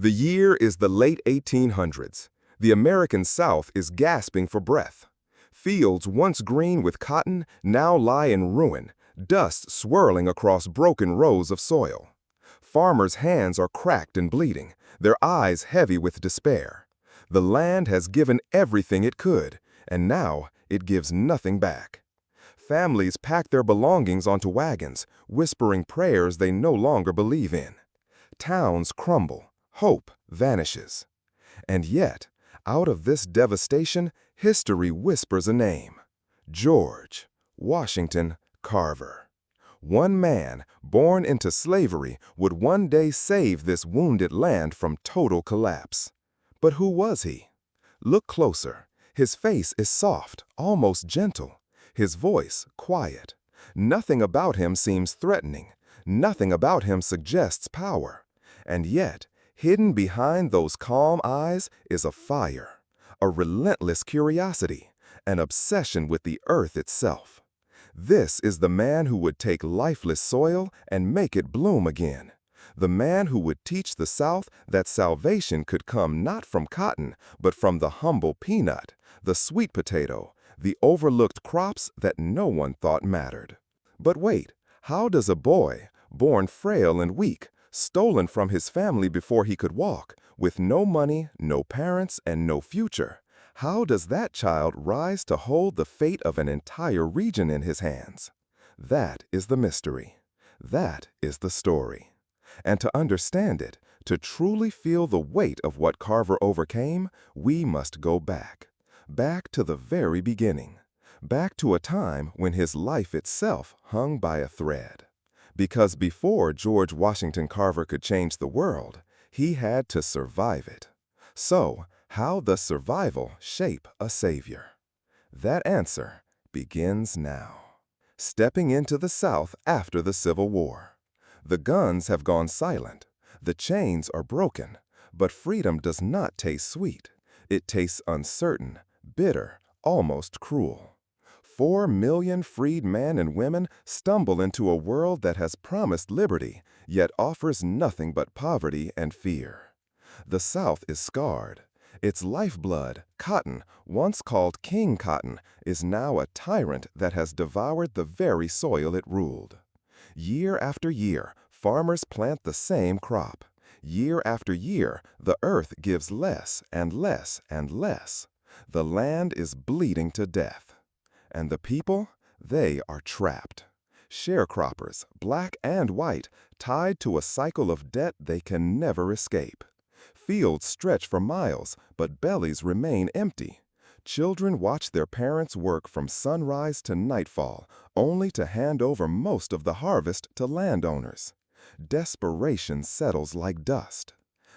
The year is the late 1800s. The American South is gasping for breath. Fields once green with cotton now lie in ruin, dust swirling across broken rows of soil. Farmers' hands are cracked and bleeding, their eyes heavy with despair. The land has given everything it could, and now it gives nothing back. Families pack their belongings onto wagons, whispering prayers they no longer believe in. Towns crumble. Hope vanishes. And yet, out of this devastation, history whispers a name: George Washington Carver. One man, born into slavery, would one day save this wounded land from total collapse. But who was he? Look closer. His face is soft, almost gentle. His voice quiet. Nothing about him seems threatening. Nothing about him suggests power. And yet, hidden behind those calm eyes is a fire, a relentless curiosity, an obsession with the earth itself. This is the man who would take lifeless soil and make it bloom again. The man who would teach the South that salvation could come not from cotton, but from the humble peanut, the sweet potato, the overlooked crops that no one thought mattered. But wait, how does a boy, born frail and weak, stolen from his family before he could walk, with no money, no parents, and no future, how does that child rise to hold the fate of an entire region in his hands? That is the mystery. That is the story. And to understand it, to truly feel the weight of what Carver overcame, we must go back. Back to the very beginning. Back to a time when his life itself hung by a thread. Because before George Washington Carver could change the world, he had to survive it. So, how does survival shape a savior? That answer begins now. Stepping into the South after the Civil War. The guns have gone silent. The chains are broken. But freedom does not taste sweet. It tastes uncertain, bitter, almost cruel. 4 million freed men and women stumble into a world that has promised liberty, yet offers nothing but poverty and fear. The South is scarred. Its lifeblood, cotton, once called King Cotton, is now a tyrant that has devoured the very soil it ruled. Year after year, farmers plant the same crop. Year after year, the earth gives less and less and less. The land is bleeding to death. And the people, they are trapped. Sharecroppers, black and white, tied to a cycle of debt they can never escape. Fields stretch for miles, but bellies remain empty. Children watch their parents work from sunrise to nightfall, only to hand over most of the harvest to landowners. Desperation settles like dust.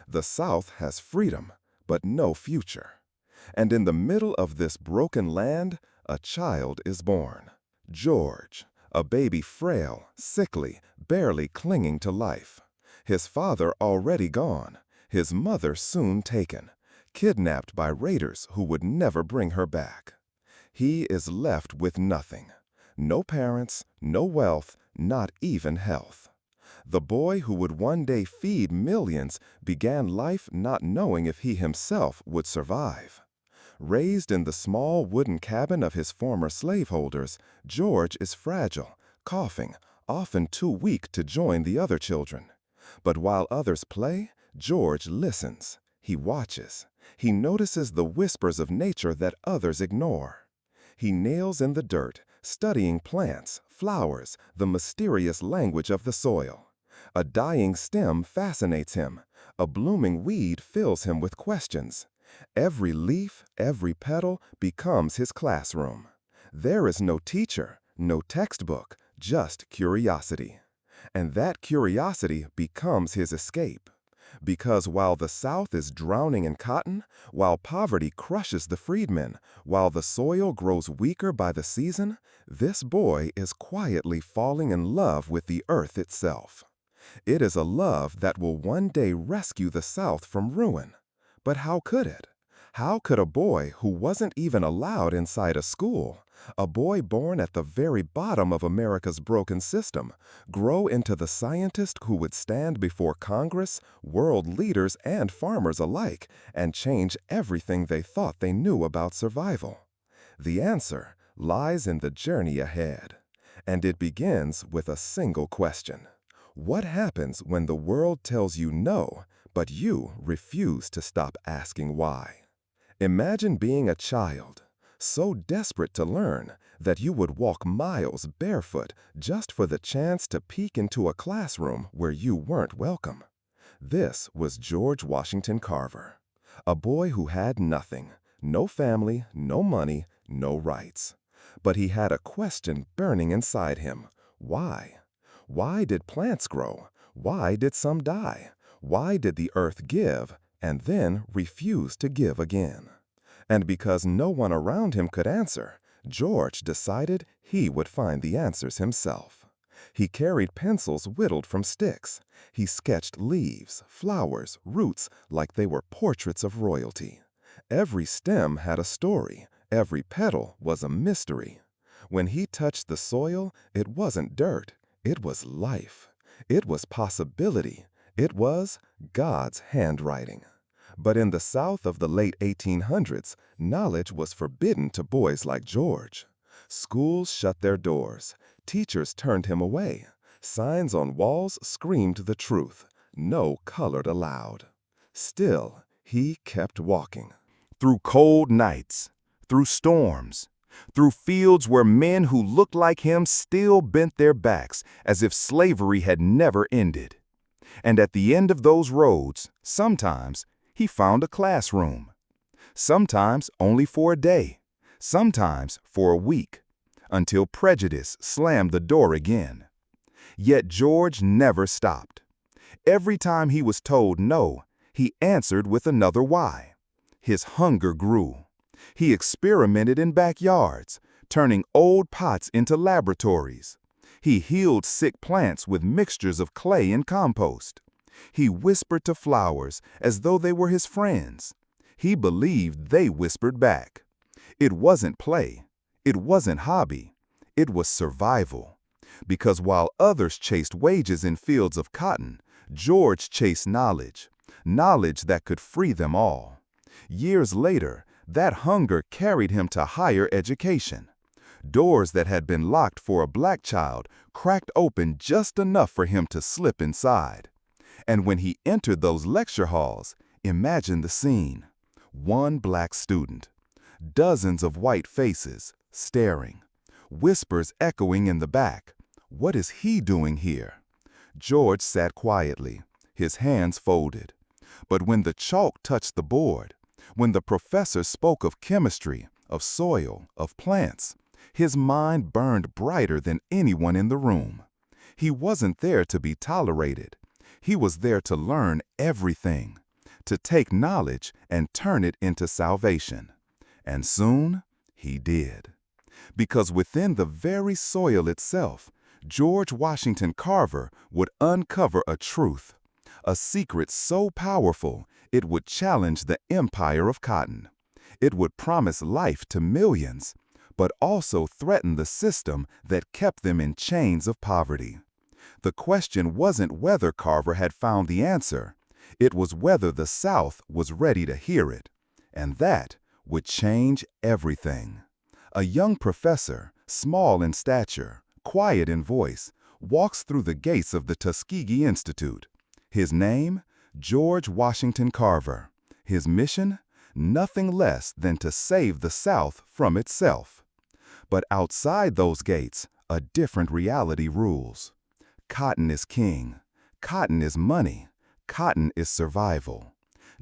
The South has freedom, but no future. And in the middle of this broken land, a child is born. George, a baby frail, sickly, barely clinging to life. His father already gone, his mother soon taken, kidnapped by raiders who would never bring her back. He is left with nothing. No parents, no wealth, not even health. The boy who would one day feed millions began life not knowing if he himself would survive. Raised in the small wooden cabin of his former slaveholders, George is fragile, coughing, often too weak to join the other children. But while others play, George listens. He watches. He notices the whispers of nature that others ignore. He nails in the dirt, studying plants, flowers, the mysterious language of the soil. A dying stem fascinates him. A blooming weed fills him with questions. Every leaf, every petal becomes his classroom. There is no teacher, no textbook, just curiosity. And that curiosity becomes his escape. Because while the South is drowning in cotton, while poverty crushes the freedmen, while the soil grows weaker by the season, this boy is quietly falling in love with the earth itself. It is a love that will one day rescue the South from ruin. But how could it? How could a boy who wasn't even allowed inside a school, A boy born at the very bottom of America's broken system, grow into the scientist who would stand before Congress, world leaders, and farmers alike and change everything they thought they knew about survival. The answer lies in the journey ahead, and it begins with a single question. What happens when the world tells you no, but you refuse to stop asking why? Imagine being a child, so desperate to learn that you would walk miles barefoot just for the chance to peek into a classroom where you weren't welcome. This was George Washington Carver, a boy who had nothing, no family, no money, no rights. But he had a question burning inside him. Why? Why did plants grow? Why did some die? Why did the earth give and then refuse to give again? And because no one around him could answer, George decided he would find the answers himself. He carried pencils whittled from sticks. He sketched leaves, flowers, roots like they were portraits of royalty. Every stem had a story. Every petal was a mystery. When he touched the soil, it wasn't dirt. It was life. It was possibility. It was God's handwriting. But in the South of the late 1800s, knowledge was forbidden to boys like George. Schools shut their doors. Teachers turned him away. Signs on walls screamed the truth. No colored allowed. Still, he kept walking. Through cold nights, through storms, through fields where men who looked like him still bent their backs as if slavery had never ended. And at the end of those roads, sometimes, he found a classroom. Sometimes only for a day, sometimes for a week, until prejudice slammed the door again. Yet George never stopped. Every time he was told no, he answered with another why. His hunger grew. He experimented in backyards, turning old pots into laboratories. He healed sick plants with mixtures of clay and compost. He whispered to flowers as though they were his friends. He believed they whispered back. It wasn't play. It wasn't hobby. It was survival. Because while others chased wages in fields of cotton, George chased knowledge, knowledge that could free them all. Years later, that hunger carried him to higher education. Doors that had been locked for a black child cracked open just enough for him to slip inside. And when he entered those lecture halls, imagine the scene. One black student, dozens of white faces staring, whispers echoing in the back. What is he doing here? George sat quietly, his hands folded. But when the chalk touched the board, when the professor spoke of chemistry, of soil, of plants, his mind burned brighter than anyone in the room. He wasn't there to be tolerated. He was there to learn everything, to take knowledge and turn it into salvation. And soon, he did. Because within the very soil itself, George Washington Carver would uncover a truth, a secret so powerful it would challenge the empire of cotton. It would promise life to millions, but also threaten the system that kept them in chains of poverty. The question wasn't whether Carver had found the answer. It was whether the South was ready to hear it. And that would change everything. A young professor, small in stature, quiet in voice, walks through the gates of the Tuskegee Institute. His name, George Washington Carver. His mission, nothing less than to save the South from itself. But outside those gates, a different reality rules. Cotton is king. Cotton is money. Cotton is survival.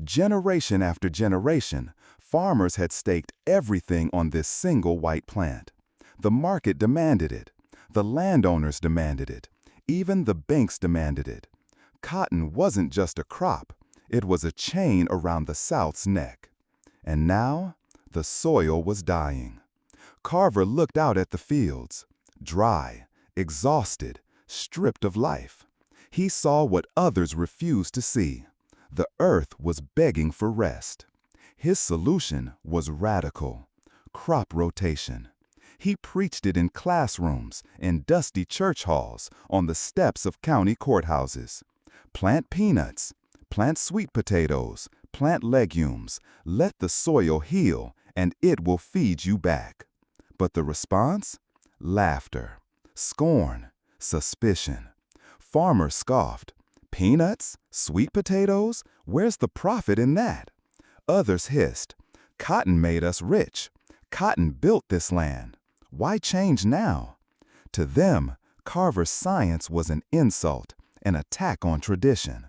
Generation after generation, farmers had staked everything on this single white plant. The market demanded it. The landowners demanded it. Even the banks demanded it. Cotton wasn't just a crop. It was a chain around the South's neck. And now, the soil was dying. Carver looked out at the fields, dry, exhausted, stripped of life. He saw what others refused to see. The earth was begging for rest. His solution was radical: crop rotation. He preached it in classrooms, in dusty church halls, on the steps of county courthouses. Plant peanuts, plant sweet potatoes, plant legumes, let the soil heal, and it will feed you back. But the response? Laughter, scorn, suspicion. Farmers scoffed. Peanuts? Sweet potatoes? Where's the profit in that? Others hissed. Cotton made us rich. Cotton built this land. Why change now? To them, Carver's science was an insult, an attack on tradition.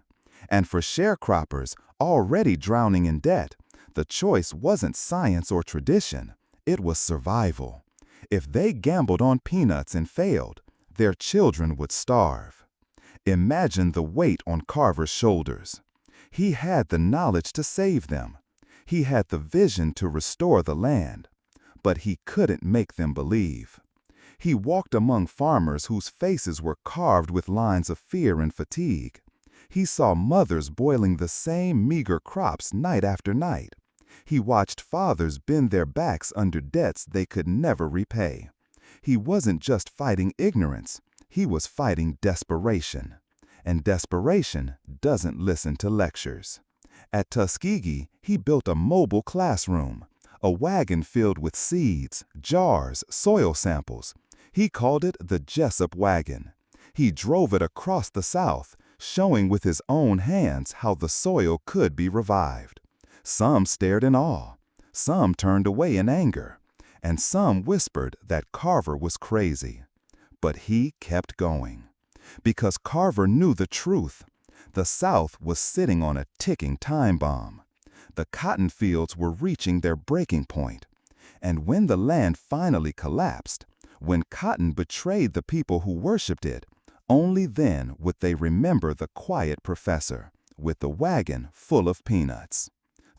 And for sharecroppers already drowning in debt, the choice wasn't science or tradition, it was survival. If they gambled on peanuts and failed, their children would starve. Imagine the weight on Carver's shoulders. He had the knowledge to save them. He had the vision to restore the land. But he couldn't make them believe. He walked among farmers whose faces were carved with lines of fear and fatigue. He saw mothers boiling the same meager crops night after night. He watched fathers bend their backs under debts they could never repay. He wasn't just fighting ignorance, he was fighting desperation. And desperation doesn't listen to lectures. At Tuskegee, he built a mobile classroom, a wagon filled with seeds, jars, soil samples. He called it the Jessup wagon. He drove it across the South, showing with his own hands how the soil could be revived. Some stared in awe, some turned away in anger, and some whispered that Carver was crazy. But he kept going. Because Carver knew the truth. The South was sitting on a ticking time bomb. The cotton fields were reaching their breaking point. And when the land finally collapsed, when cotton betrayed the people who worshipped it, only then would they remember the quiet professor with the wagon full of peanuts.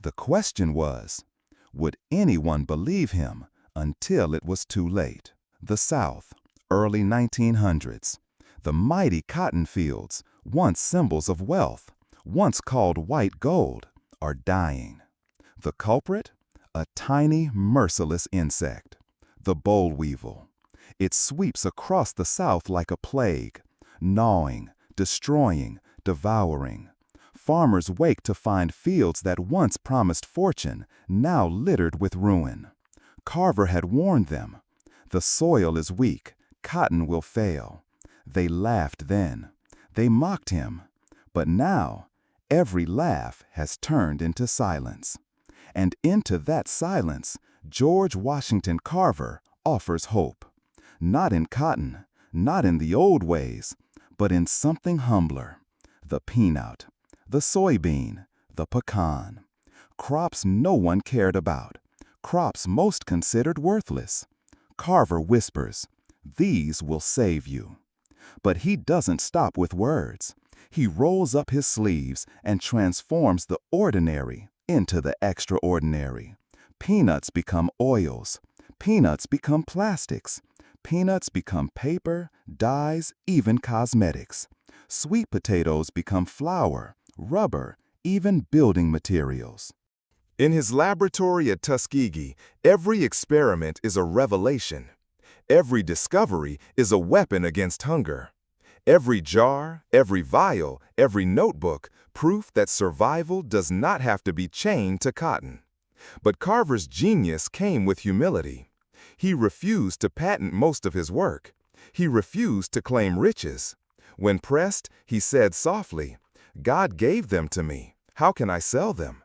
The question was, would anyone believe him until it was too late? The South, early 1900s. The mighty cotton fields, once symbols of wealth, once called white gold, are dying. The culprit? A tiny, merciless insect, the boll weevil. It sweeps across the South like a plague, gnawing, destroying, devouring. Farmers wake to find fields that once promised fortune, now littered with ruin. Carver had warned them. The soil is weak, cotton will fail. They laughed then. They mocked him. But now, every laugh has turned into silence. And into that silence, George Washington Carver offers hope. Not in cotton, not in the old ways, but in something humbler. The peanut, the soybean, the pecan. Crops no one cared about. Crops most considered worthless. Carver whispers, "These will save you." But he doesn't stop with words. He rolls up his sleeves and transforms the ordinary into the extraordinary. Peanuts become oils. Peanuts become plastics. Peanuts become paper, dyes, even cosmetics. Sweet potatoes become flour, rubber, even building materials. In his laboratory at Tuskegee, every experiment is a revelation. Every discovery is a weapon against hunger. Every jar, every vial, every notebook, proof that survival does not have to be chained to cotton. But Carver's genius came with humility. He refused to patent most of his work. He refused to claim riches. When pressed, he said softly, "God gave them to me. How can I sell them?"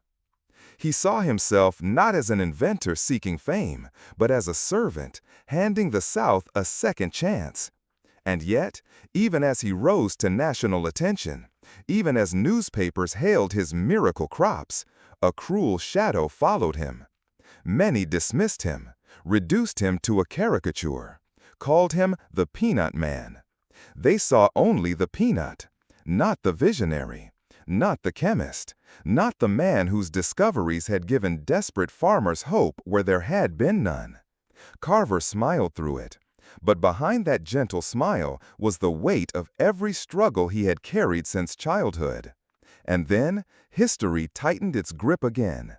He saw himself not as an inventor seeking fame, but as a servant, handing the South a second chance. And yet, even as he rose to national attention, even as newspapers hailed his miracle crops, a cruel shadow followed him. Many dismissed him, reduced him to a caricature, called him the Peanut Man. They saw only the peanut, not the visionary, not the chemist, not the man whose discoveries had given desperate farmers hope where there had been none. Carver smiled through it, but behind that gentle smile was the weight of every struggle he had carried since childhood. And then, history tightened its grip again.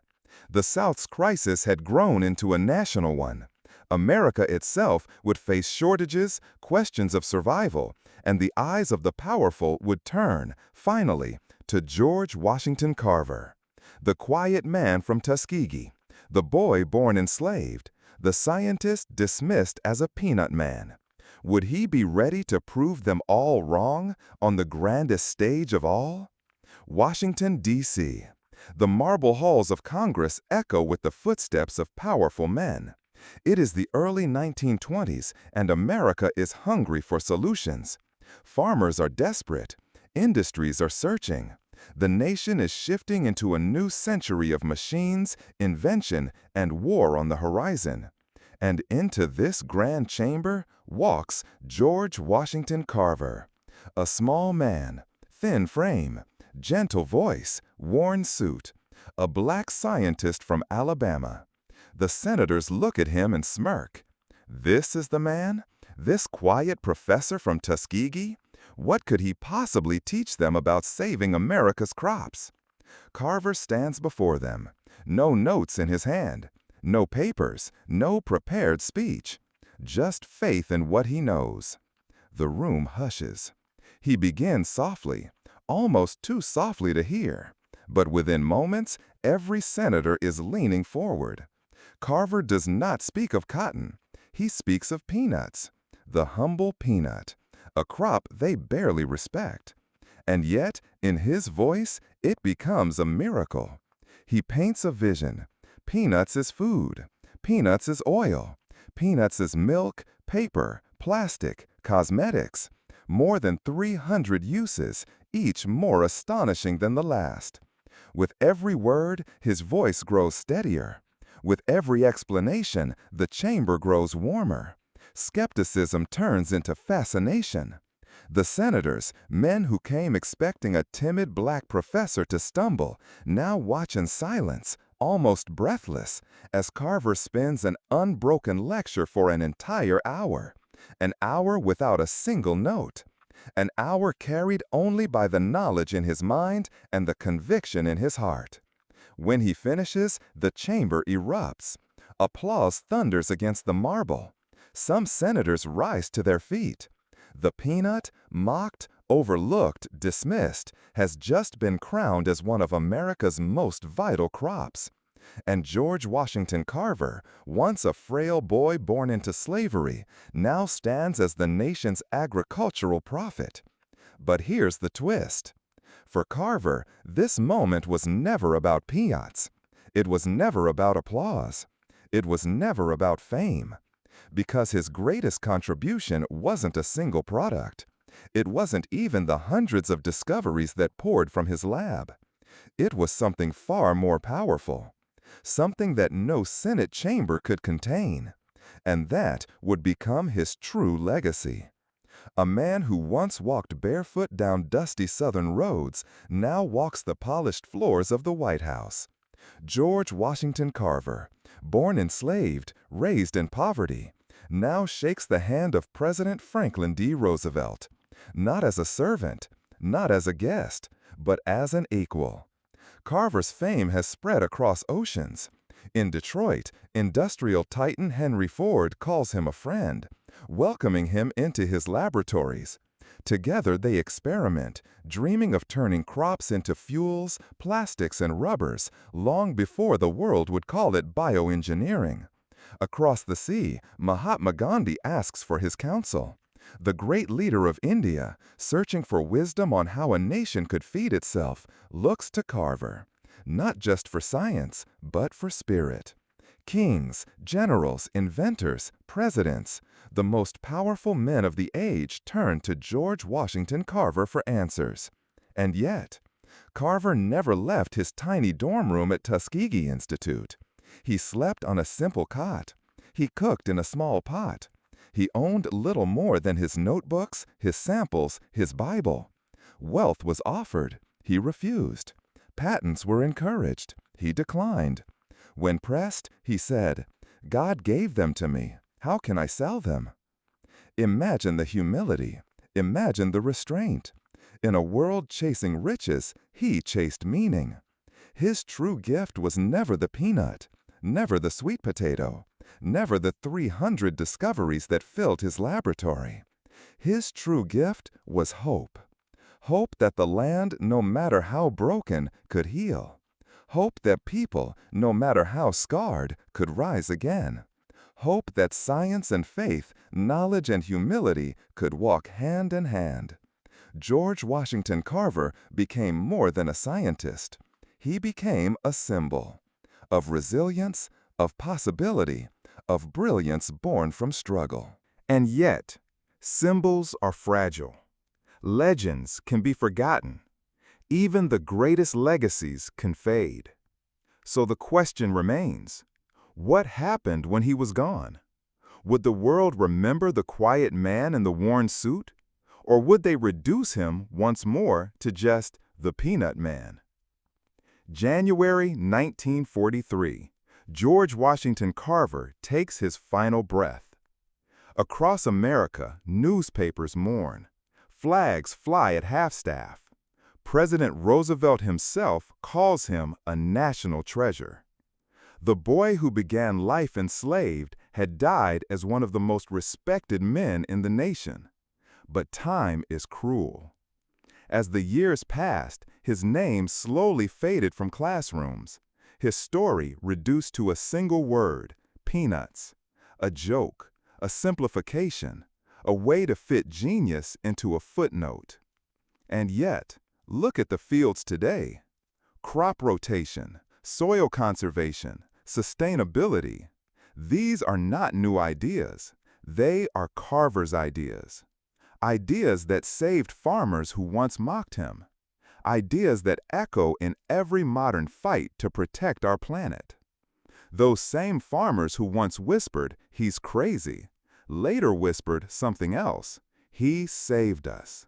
The South's crisis had grown into a national one, America itself would face shortages, questions of survival, and the eyes of the powerful would turn, finally, to George Washington Carver, the quiet man from Tuskegee, the boy born enslaved, the scientist dismissed as a peanut man. Would he be ready to prove them all wrong on the grandest stage of all? Washington, D.C. The marble halls of Congress echo with the footsteps of powerful men. It is the early 1920s, and America is hungry for solutions. Farmers are desperate. Industries are searching. The nation is shifting into a new century of machines, invention, and war on the horizon. And into this grand chamber walks George Washington Carver, a small man, thin frame, gentle voice, worn suit, a black scientist from Alabama. The senators look at him and smirk. This is the man? This quiet professor from Tuskegee? What could he possibly teach them about saving America's crops? Carver stands before them, no notes in his hand, no papers, no prepared speech, just faith in what he knows. The room hushes. He begins softly, almost too softly to hear, but within moments, every senator is leaning forward. Carver does not speak of cotton. He speaks of peanuts, the humble peanut, a crop they barely respect. And yet, in his voice, it becomes a miracle. He paints a vision. Peanuts is food. Peanuts is oil. Peanuts is milk, paper, plastic, cosmetics. More than 300 uses, each more astonishing than the last. With every word, his voice grows steadier. With every explanation, the chamber grows warmer. Skepticism turns into fascination. The senators, men who came expecting a timid black professor to stumble, now watch in silence, almost breathless, as Carver spins an unbroken lecture for an entire hour. An hour without a single note. An hour carried only by the knowledge in his mind and the conviction in his heart. When he finishes, the chamber erupts. Applause thunders against the marble. Some senators rise to their feet. The peanut, mocked, overlooked, dismissed, has just been crowned as one of America's most vital crops. And George Washington Carver, once a frail boy born into slavery, now stands as the nation's agricultural prophet. But here's the twist. For Carver, this moment was never about peanuts. It was never about applause. It was never about fame. Because his greatest contribution wasn't a single product. It wasn't even the hundreds of discoveries that poured from his lab. It was something far more powerful. Something that no Senate chamber could contain. And that would become his true legacy. A man who once walked barefoot down dusty southern roads now walks the polished floors of the White House. George Washington Carver, born enslaved, raised in poverty, now shakes the hand of President Franklin D. Roosevelt, not as a servant, not as a guest, but as an equal. Carver's fame has spread across oceans. In Detroit, industrial titan Henry Ford calls him a friend, welcoming him into his laboratories. Together they experiment, dreaming of turning crops into fuels, plastics, and rubbers long before the world would call it bioengineering. Across the sea, Mahatma Gandhi asks for his counsel. The great leader of India, searching for wisdom on how a nation could feed itself, looks to Carver, not just for science, but for spirit. Kings, generals, inventors, presidents, the most powerful men of the age turn to George Washington Carver for answers. And yet, Carver never left his tiny dorm room at Tuskegee Institute. He slept on a simple cot. He cooked in a small pot. He owned little more than his notebooks, his samples, his Bible. Wealth was offered. He refused. Patents were encouraged. He declined. When pressed, he said, "God gave them to me. How can I sell them?" Imagine the humility. Imagine the restraint. In a world chasing riches, he chased meaning. His true gift was never the peanut, never the sweet potato, never the 300 discoveries that filled his laboratory. His true gift was hope. Hope that the land, no matter how broken, could heal. Hope that people, no matter how scarred, could rise again. Hope that science and faith, knowledge and humility could walk hand in hand. George Washington Carver became more than a scientist. He became a symbol of resilience, of possibility, of brilliance born from struggle. And yet, symbols are fragile. Legends can be forgotten. Even the greatest legacies can fade. So the question remains, what happened when he was gone? Would the world remember the quiet man in the worn suit? Or would they reduce him once more to just the Peanut Man? January 1943, George Washington Carver takes his final breath. Across America, newspapers mourn. Flags fly at half-staff. President Roosevelt himself calls him a national treasure. The boy who began life enslaved had died as one of the most respected men in the nation. But time is cruel. As the years passed, his name slowly faded from classrooms. His story reduced to a single word, peanuts. A joke, a simplification, a way to fit genius into a footnote. And yet, look at the fields today. Crop rotation, soil conservation, sustainability. These are not new ideas. They are Carver's ideas. Ideas that saved farmers who once mocked him. Ideas that echo in every modern fight to protect our planet. Those same farmers who once whispered, "He's crazy," later whispered something else. He saved us.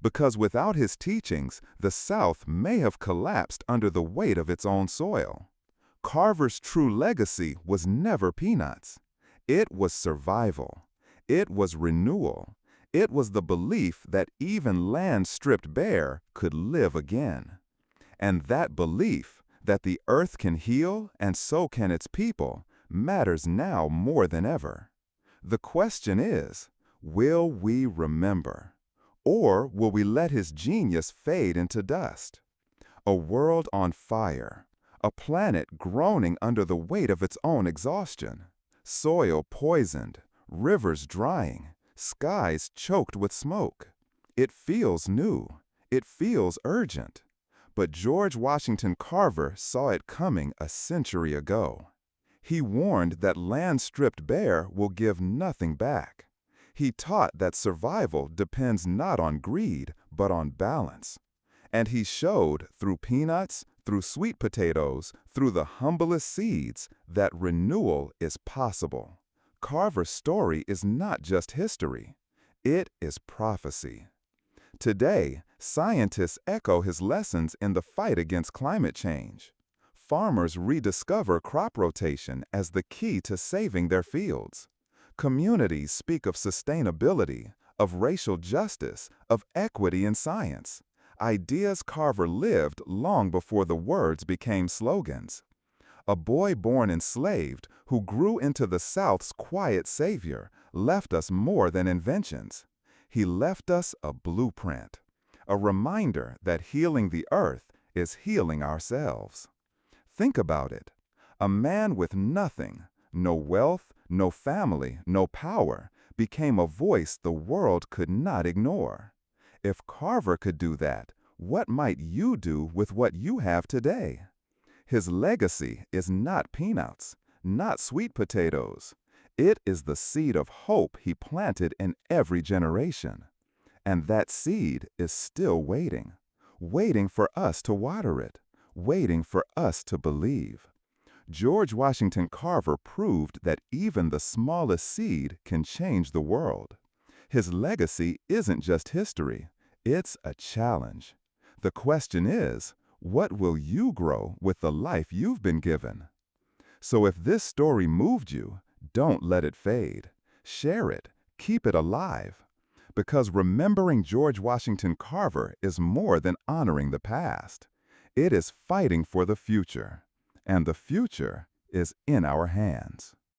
Because without his teachings, the South may have collapsed under the weight of its own soil. Carver's true legacy was never peanuts. It was survival. It was renewal. It was the belief that even land stripped bare could live again. And that belief, that the earth can heal and so can its people, matters now more than ever. The question is, will we remember? Or will we let his genius fade into dust? A world on fire, a planet groaning under the weight of its own exhaustion, soil poisoned, rivers drying, skies choked with smoke. It feels new. It feels urgent. But George Washington Carver saw it coming a century ago. He warned that land stripped bare will give nothing back. He taught that survival depends not on greed, but on balance. And he showed through peanuts, through sweet potatoes, through the humblest seeds, that renewal is possible. Carver's story is not just history. It is prophecy. Today, scientists echo his lessons in the fight against climate change. Farmers rediscover crop rotation as the key to saving their fields. Communities speak of sustainability, of racial justice, of equity in science. Ideas Carver lived long before the words became slogans. A boy born enslaved who grew into the South's quiet savior left us more than inventions. He left us a blueprint, a reminder that healing the earth is healing ourselves. Think about it. A man with nothing, no wealth, no family, no power, became a voice the world could not ignore. If Carver could do that, what might you do with what you have today? His legacy is not peanuts, not sweet potatoes. It is the seed of hope he planted in every generation. And that seed is still waiting, waiting for us to water it, waiting for us to believe. George Washington Carver proved that even the smallest seed can change the world. His legacy isn't just history, it's a challenge. The question is, what will you grow with the life you've been given? So if this story moved you, don't let it fade. Share it, keep it alive. Because remembering George Washington Carver is more than honoring the past. It is fighting for the future. And the future is in our hands.